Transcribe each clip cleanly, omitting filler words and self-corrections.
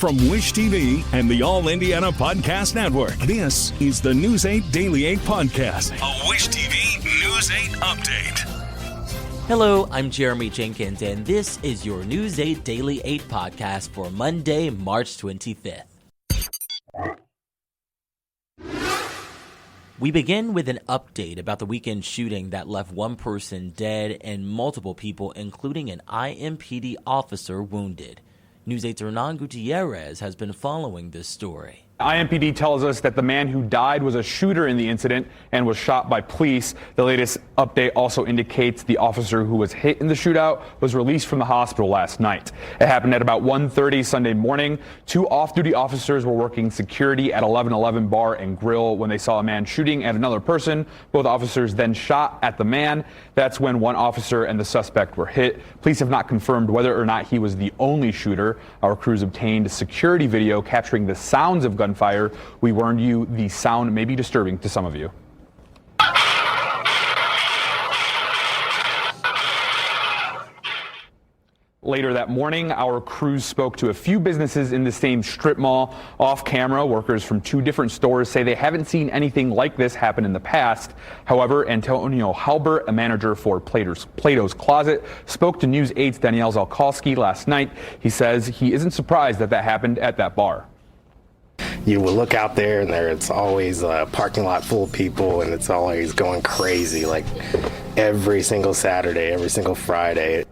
From Wish TV and the All Indiana Podcast Network, this is the News 8 Daily 8 Podcast, a Wish TV News 8 update. Hello, I'm Jeremy Jenkins, and this is your News 8 Daily 8 Podcast for Monday, March 25th. We begin with an update about the weekend shooting that left one person dead and multiple people, including an IMPD officer, wounded. News 8's Hernan Gutierrez has been following this story. IMPD tells us that the man who died was a shooter in the incident and was shot by police. The latest update also indicates the officer who was hit in the shootout was released from the hospital last night. It happened at about 1:30 Sunday morning. Two off-duty officers were working security at 1111 Bar and Grill when they saw a man shooting at another person. Both officers then shot at the man. That's when one officer and the suspect were hit. Police have not confirmed whether or not he was the only shooter. Our crews obtained security video capturing the sounds of gunfire. We warned you the sound may be disturbing to some of you. Later that morning, our crews spoke to a few businesses in the same strip mall. Off camera, workers from two different stores say they haven't seen anything like this happen in the past. However, Antonio Halbert, a manager for Plato's Closet, spoke to News 8's Danielle Zalkowski last night. He says he isn't surprised that happened at that bar. You will look out there and it's always a parking lot full of people, and it's always going crazy, like every single Saturday, every single Friday.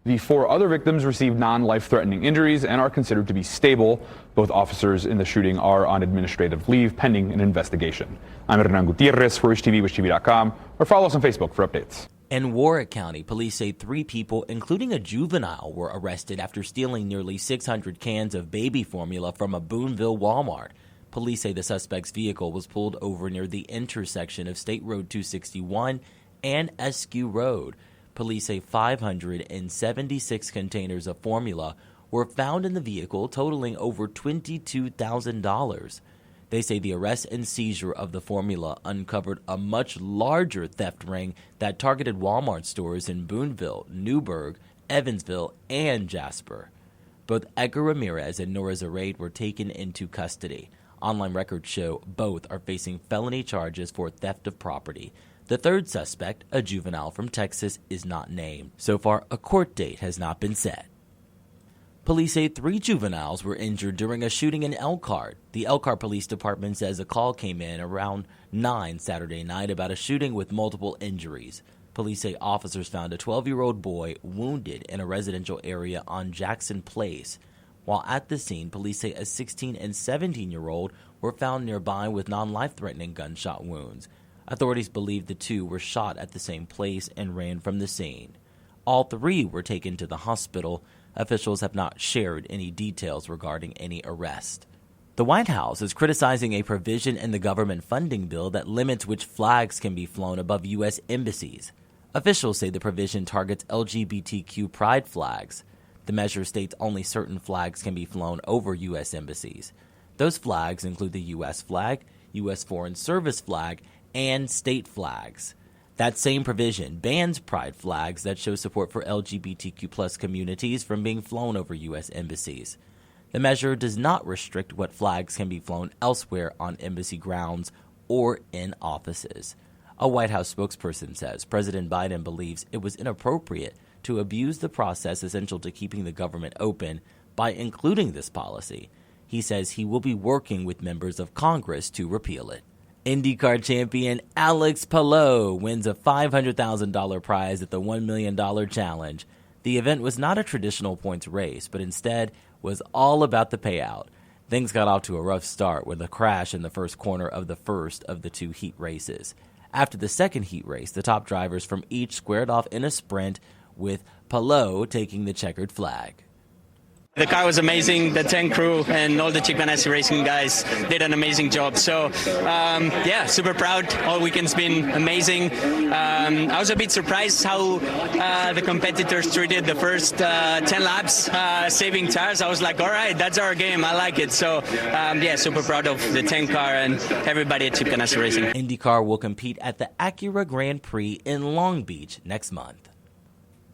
The four other victims received non-life-threatening injuries and are considered to be stable. Both officers in the shooting are on administrative leave pending an investigation. I'm Hernan Gutierrez for Wish TV, WishTV.com, or follow us on Facebook for updates. In Warwick County, police say 3 people, including a juvenile, were arrested after stealing nearly 600 cans of baby formula from a Boonville Walmart. Police say the suspect's vehicle was pulled over near the intersection of State Road 261 and Eskew Road. Police say 576 containers of formula were found in the vehicle, totaling over $22,000. They say the arrest and seizure of the formula uncovered a much larger theft ring that targeted Walmart stores in Boonville, Newburgh, Evansville, and Jasper. Both Edgar Ramirez and Nora Zaraid were taken into custody. Online records show both are facing felony charges for theft of property. The third suspect, a juvenile from Texas, is not named. So far, a court date has not been set. Police say 3 juveniles were injured during a shooting in Elkhart. The Elkhart Police Department says a call came in around 9 Saturday night about a shooting with multiple injuries. Police say officers found a 12-year-old boy wounded in a residential area on Jackson Place. While at the scene, police say a 16 and 17-year-old were found nearby with non-life-threatening gunshot wounds. Authorities believe the 2 were shot at the same place and ran from the scene. All 3 were taken to the hospital. Officials have not shared any details regarding any arrest. The White House is criticizing a provision in the government funding bill that limits which flags can be flown above U.S. embassies. Officials say the provision targets LGBTQ pride flags. The measure states only certain flags can be flown over U.S. embassies. Those flags include the U.S. flag, U.S. Foreign Service flag, and state flags. That same provision bans pride flags that show support for LGBTQ+ communities from being flown over U.S. embassies. The measure does not restrict what flags can be flown elsewhere on embassy grounds or in offices. A White House spokesperson says President Biden believes it was inappropriate to abuse the process essential to keeping the government open by including this policy. He says he will be working with members of Congress to repeal it. IndyCar champion Alex Palou wins a $500,000 prize at the $1 million challenge. The event was not a traditional points race, but instead was all about the payout. Things got off to a rough start with a crash in the first corner of the first of the 2 heat races. After the second heat race, the top drivers from each squared off in a sprint, with Palou taking the checkered flag. The car was amazing. The 10 crew and all the Chip Ganassi Racing guys did an amazing job. So, super proud. All weekend's been amazing. I was a bit surprised how the competitors treated the first 10 laps, saving tires. I was like, all right, that's our game. I like it. So, super proud of the 10 car and everybody at Chip Ganassi Racing. IndyCar will compete at the Acura Grand Prix in Long Beach next month.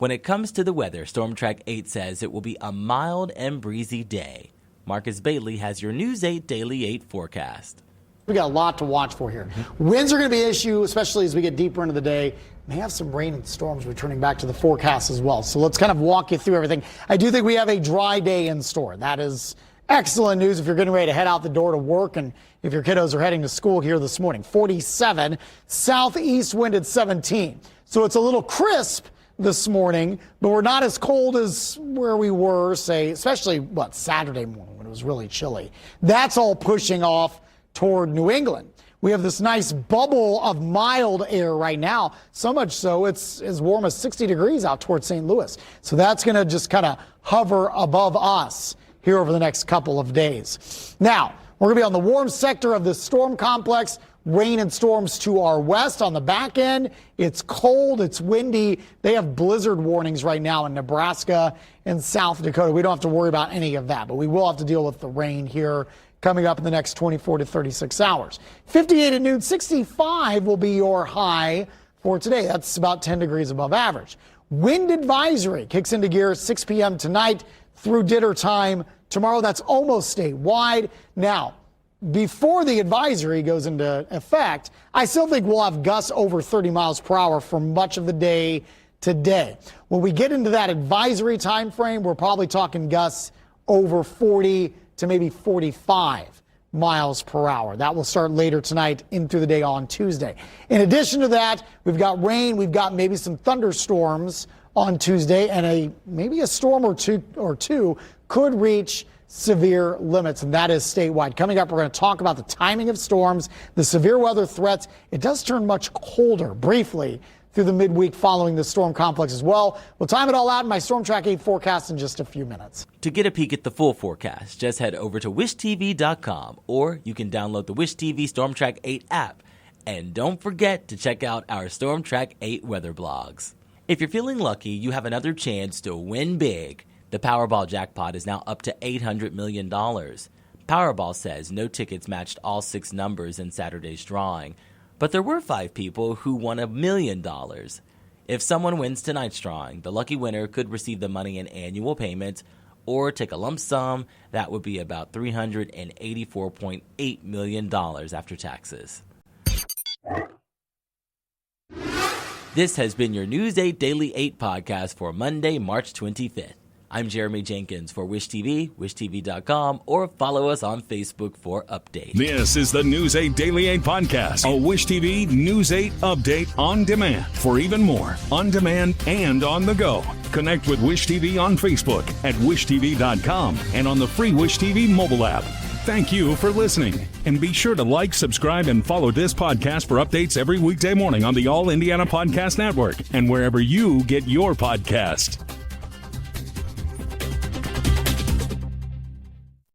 When it comes to the weather, Storm Track 8 says it will be a mild and breezy day. Marcus Bailey has your News 8 Daily 8 forecast. We got a lot to watch for here. Winds are going to be an issue, especially as we get deeper into the day. May have some rain and storms returning back to the forecast as well. So let's kind of walk you through everything. I do think we have a dry day in store. That is excellent news if you're getting ready to head out the door to work and if your kiddos are heading to school here this morning. 47, southeast wind at 17. So it's a little crisp this morning, but we're not as cold as where we were, say, especially, Saturday morning when it was really chilly. That's all pushing off toward New England. We have this nice bubble of mild air right now, so much so it's as warm as 60 degrees out toward St. Louis. So that's going to just kind of hover above us here over the next couple of days. Now, we're going to be on the warm sector of this storm complex. Rain and storms to our west. On the back end, it's cold, it's windy. They have blizzard warnings right now in Nebraska and South Dakota. We don't have to worry about any of that, but we will have to deal with the rain here coming up in the next 24 to 36 hours. 58 at noon, 65 will be your high for today. That's about 10 degrees above average. Wind advisory kicks into gear 6 p.m. tonight through dinner time tomorrow. That's almost statewide. Now, before the advisory goes into effect, I still think we'll have gusts over 30 miles per hour for much of the day today. When we get into that advisory time frame, we're probably talking gusts over 40 to maybe 45 miles per hour. That will start later tonight into the day on Tuesday. In addition to that, we've got rain, we've got maybe some thunderstorms on Tuesday, and maybe a storm or two could reach severe limits, and that is statewide. Coming up, we're going to talk about the timing of storms, the severe weather threats. It does turn much colder briefly through the midweek following the storm complex as well. We'll time it all out in my Storm Track 8 forecast in just a few minutes. To get a peek at the full forecast, just head over to wishtv.com, or you can download the Wish TV Storm Track 8 app. And don't forget to check out our Storm Track 8 weather blogs. If you're feeling lucky, you have another chance to win big. The Powerball jackpot is now up to $800 million. Powerball says no tickets matched all 6 numbers in Saturday's drawing, but there were 5 people who won $1 million. If someone wins tonight's drawing, the lucky winner could receive the money in annual payments or take a lump sum. That would be about $384.8 million after taxes. This has been your News 8 Daily 8 podcast for Monday, March 25th. I'm Jeremy Jenkins for Wish TV, wishtv.com, or follow us on Facebook for updates. This is the News 8 Daily 8 podcast, a Wish TV News 8 update on demand. For even more, on demand and on the go, connect with Wish TV on Facebook at wishtv.com and on the free Wish TV mobile app. Thank you for listening, and be sure to like, subscribe, and follow this podcast for updates every weekday morning on the All Indiana Podcast Network and wherever you get your podcast.